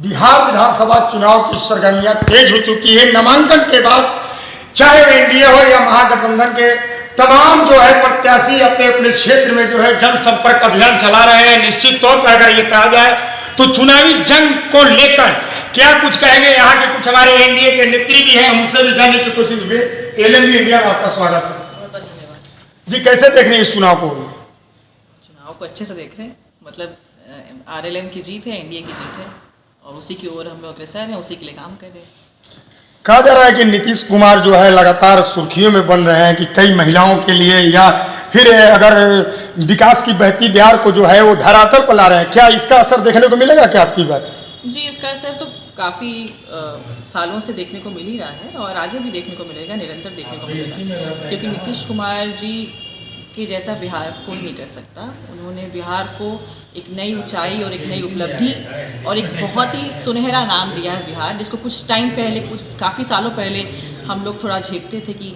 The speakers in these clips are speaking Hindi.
बिहार विधानसभा चुनाव की सरगर्मियां तेज हो चुकी है। नामांकन के बाद चाहे एनडीए हो या महागठबंधन के तमाम जो है प्रत्याशी अपने अपने क्षेत्र में जो है जनसंपर्क अभियान चला रहे हैं। निश्चित तौर पर अगर ये कहा जाए तो चुनावी जंग को लेकर क्या कुछ कहेंगे यहाँ के कुछ हमारे एनडीए के नेत्री भी हैं, हमसे भी जानने की कोशिश हुई। एलएमबी इंडिया में आपका स्वागत है। बहुत बहुत धन्यवाद जी, कैसे देख रहे हैं इस चुनाव को? चुनाव को अच्छे से देख रहे हैं। मतलब आरएलएम की जीत है, एनडीए की जीत है और उसी की ओर हम लोग अग्रसर हैं, उसी के लिए काम कर रहे हैं। कहा जा रहा है कि नीतीश कुमार जो है लगातार सुर्खियों में बन रहे हैं कि कई महिलाओं के लिए या फिर अगर विकास की बहती बिहार को जो है वो धरातल पर ला रहे हैं। क्या इसका असर देखने को मिलेगा क्या आपकी बार? जी, इसका असर तो काफ़ी सालों से देखने को मिल ही रहा है और आगे भी देखने को मिलेगा, निरंतर देखने को मिलेगा, क्योंकि नीतीश कुमार जी के जैसा बिहार कोई नहीं कर सकता। उन्होंने बिहार को एक नई ऊंचाई और एक नई उपलब्धि और एक बहुत ही सुनहरा नाम दिया है बिहार, जिसको कुछ टाइम पहले, कुछ काफ़ी सालों पहले हम लोग थोड़ा झेपते थे कि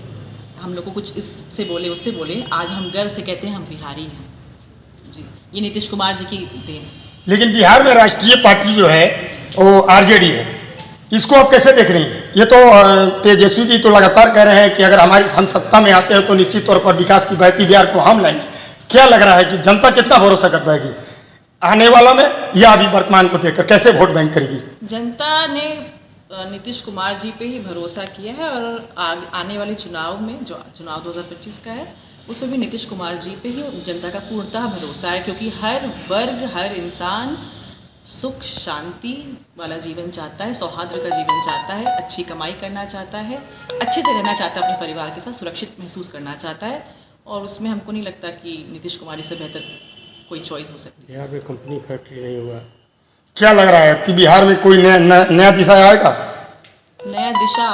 हम लोग को कुछ इससे बोले उससे बोले। आज हम गर्व से कहते हैं हम बिहारी हैं। जी, ये नीतीश कुमार जी की देन है। लेकिन बिहार में राष्ट्रीय पार्टी जो है वो आरजेडी है, इसको आप कैसे देख रही हैं? ये तो तेजस्वी जी तो लगातार कह रहे हैं कि अगर हम सत्ता में आते हैं तो निश्चित तौर पर विकास की बहती बिहार को हम लाएंगे। क्या लग रहा है कि जनता कितना भरोसा कर पाएगी आने वाला में, या अभी वर्तमान को देखकर कैसे वोट बैंक करेगी? जनता ने नीतीश कुमार जी पे ही भरोसा किया है और आने वाले चुनाव में, जो चुनाव 2025 का है, उसमें भी नीतीश कुमार जी पे ही जनता का पूर्णतः भरोसा है, क्योंकि हर वर्ग, हर इंसान सुख शांति वाला जीवन चाहता है, सौहार्द का जीवन चाहता है, अच्छी कमाई करना चाहता है, अच्छे से रहना चाहता है, अपने परिवार के साथ सुरक्षित महसूस करना चाहता है। और उसमें हमको नहीं लगता कि नीतीश कुमार से बेहतर कोई चॉइस हो सकती है। बिहार में कंपनी फैक्ट्री नहीं हुआ। क्या लग रहा है कि बिहार में कोई नया दिशा आएगा? नया दिशा,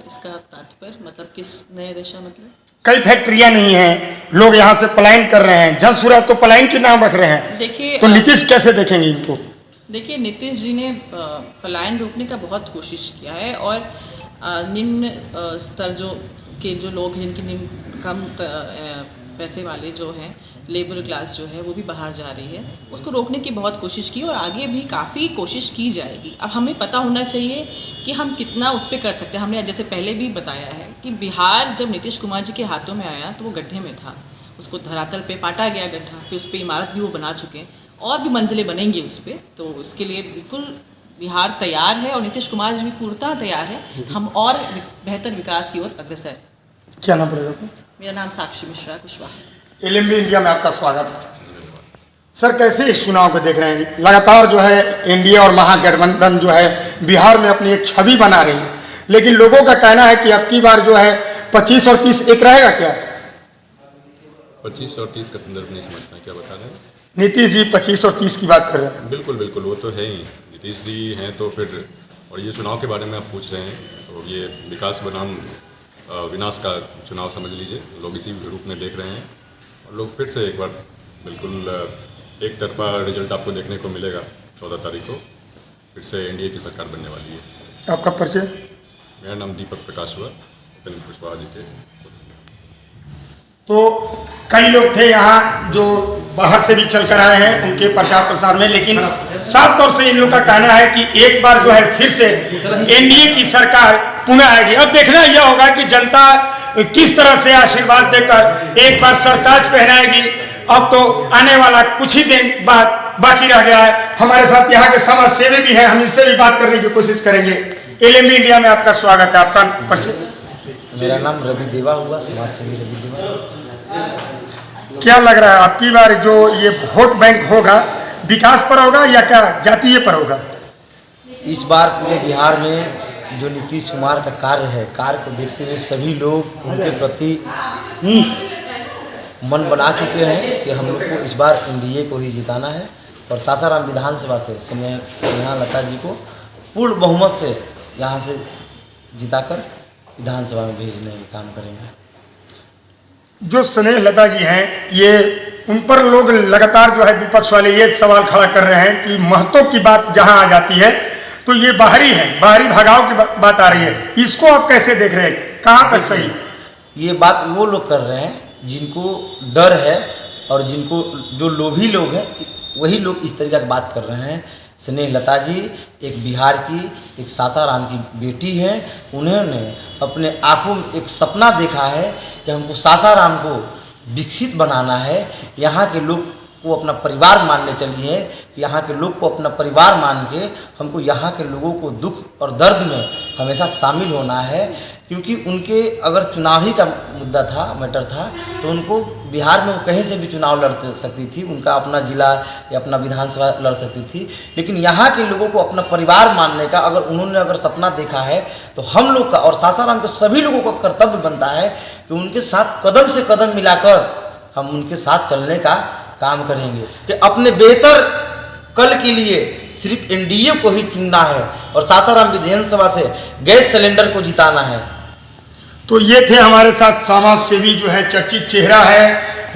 इसका तात्पर्य मतलब किस नया दिशा? मतलब कई फैक्ट्रियां नहीं हैं, लोग यहाँ से पलायन कर रहे हैं, जनसुराज तो पलायन के नाम रख रहे हैं। देखिए, तो नीतीश कैसे देखेंगे इनको? देखिए, नीतीश जी ने पलायन रोकने का बहुत कोशिश किया है और निम्न स्तर जो लोग हैं, जिनकी निम्न कम पैसे वाले जो हैं, लेबर क्लास जो है, वो भी बाहर जा रही है, उसको रोकने की बहुत कोशिश की और आगे भी काफ़ी कोशिश की जाएगी। अब हमें पता होना चाहिए कि हम कितना उस पर कर सकते हैं। हमने जैसे पहले भी बताया है कि बिहार जब नीतीश कुमार जी के हाथों में आया तो वो गड्ढे में था, उसको धरातल पे पाटा गया गड्ढा, फिर उस पर इमारत भी वो बना चुके हैं और भी मंजिलें बनेंगी उस पर। तो उसके लिए बिल्कुल बिहार तैयार है और नीतीश कुमार जी भी पूर्णतः तैयार है। हम और बेहतर विकास की ओर अग्रसर हैं। क्या नाम पड़ेगा आपको? मेरा नाम साक्षी मिश्रा कुशवाहा। एलएमबी इंडिया में आपका स्वागत है। सर, कैसे इस चुनाव को देख रहे हैं? लगातार जो है एनडीए और महागठबंधन जो है बिहार में अपनी एक छवि बना रही है, लेकिन लोगों का कहना है कि अब की बार जो है 25 और 30 एक रहेगा। क्या 25 और 30 का संदर्भ नहीं समझ पाए, क्या बता रहे हैं? नीतीश जी 25 और 30 की बात कर रहे हैं। बिल्कुल बिल्कुल, वो तो है ही। नीतीश जी हैं तो फिर, और ये चुनाव के बारे में आप पूछ रहे हैं, तो ये विकास बनाम विनाश का चुनाव समझ लीजिए। लोग इसी रूप में देख रहे हैं और लोग फिर से एक बार बिल्कुल एक तरफा रिजल्ट आपको देखने को मिलेगा। 14 तारीख को फिर से एनडीए की सरकार बनने वाली है। आपका परिचय? मेरा नाम दीपक प्रकाश हुआ, उपेंद्र कुशवाहा जी के। तो कई लोग थे यहाँ जो बाहर से भी चल कर आए हैं उनके प्रचार प्रसार में, लेकिन साफ तौर से इन लोग का कहना है कि एक बार जो है फिर से एनडीए की सरकार पुनः आएगी। अब देखना यह होगा कि जनता किस तरह से आशीर्वाद देकर एक बार सरताज पहनाएगी। अब तो आने वाला कुछ ही दिन बाद बाकी रह गया है। हमारे साथ यहाँ के समाज सेवी भी हैं, हम इनसे भी बात करने की कोशिश करेंगे। एलएमबी इंडिया में आपका स्वागत है। आपका परिचय? मेरा नाम रवि देवा हुआ, समाज सेवी रवि देवा। क्या लग रहा है आपकी बार जो ये वोट बैंक होगा विकास पर होगा या क्या जातीय पर होगा? इस बार पूरे बिहार में जो नीतीश कुमार का कार्य को देखते हुए सभी लोग उनके प्रति मन बना चुके हैं कि हम लोग को इस बार एनडीए को ही जिताना है और सासाराम विधानसभा से स्नेहा लता जी को पूर्ण बहुमत से यहाँ से जिताकर विधानसभा में भेजने का काम करेंगे। जो स्नेह लता जी हैं, ये उन पर लोग लगातार जो है विपक्ष वाले ये सवाल खड़ा कर रहे हैं कि महत्व की बात जहां आ जाती है तो ये बाहरी है, बाहरी भगाव की बात आ रही है। इसको आप कैसे देख रहे हैं? कहाँ तक सही? ये बात वो लोग कर रहे हैं जिनको डर है और जिनको जो लोभी लोग हैं, वही लोग इस तरीके की बात कर रहे हैं। स्नेह लता जी एक बिहार की, एक सासाराम की बेटी हैं। उन्होंने अपने आँखों में एक सपना देखा है कि हमको सासाराम को विकसित बनाना है, यहाँ के लोग को अपना परिवार मानने चली है, कि यहाँ के लोग को अपना परिवार मान के हमको यहाँ के लोगों को दुख और दर्द में हमेशा शामिल होना है। क्योंकि उनके अगर चुनाव ही का मुद्दा था, मैटर था, तो उनको बिहार में वो कहीं से भी चुनाव लड़ सकती थी, उनका अपना जिला या अपना विधानसभा लड़ सकती थी। लेकिन यहाँ के लोगों को अपना परिवार मानने का अगर सपना देखा है, तो हम लोग का और सासाराम के सभी लोगों का कर्तव्य बनता है कि उनके साथ कदम से कदम मिलाकर हम उनके साथ चलने का काम करेंगे, कि अपने बेहतर कल के लिए सिर्फ एनडीए को ही चुनना है और सासाराम विधानसभा से गैस सिलेंडर को जिताना है। तो ये थे हमारे साथ समाज सेवी जो है, चर्चित चेहरा है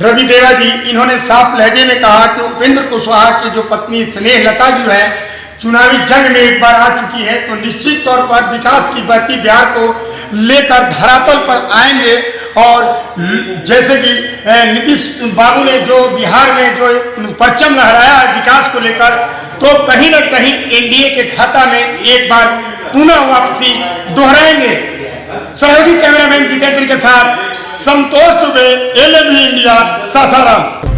रवि देवा जी। इन्होंने साफ लहजे में कहा कि उपेंद्र कुशवाहा की जो पत्नी स्नेह लता जो है चुनावी जंग में एक बार आ चुकी है, तो निश्चित तौर पर विकास की बहती बिहार को लेकर धरातल पर आएंगे। और जैसे कि नीतीश बाबू ने जो बिहार में जो परचम लहराया है विकास को लेकर, तो कहीं ना कहीं एनडीए के खाता में एक बार पुनः वापसी दोहराएंगे। सहयोगी कैमरामैन जितेंद्र के साथ संतोष दुबे, LNB इंडिया, सासाराम।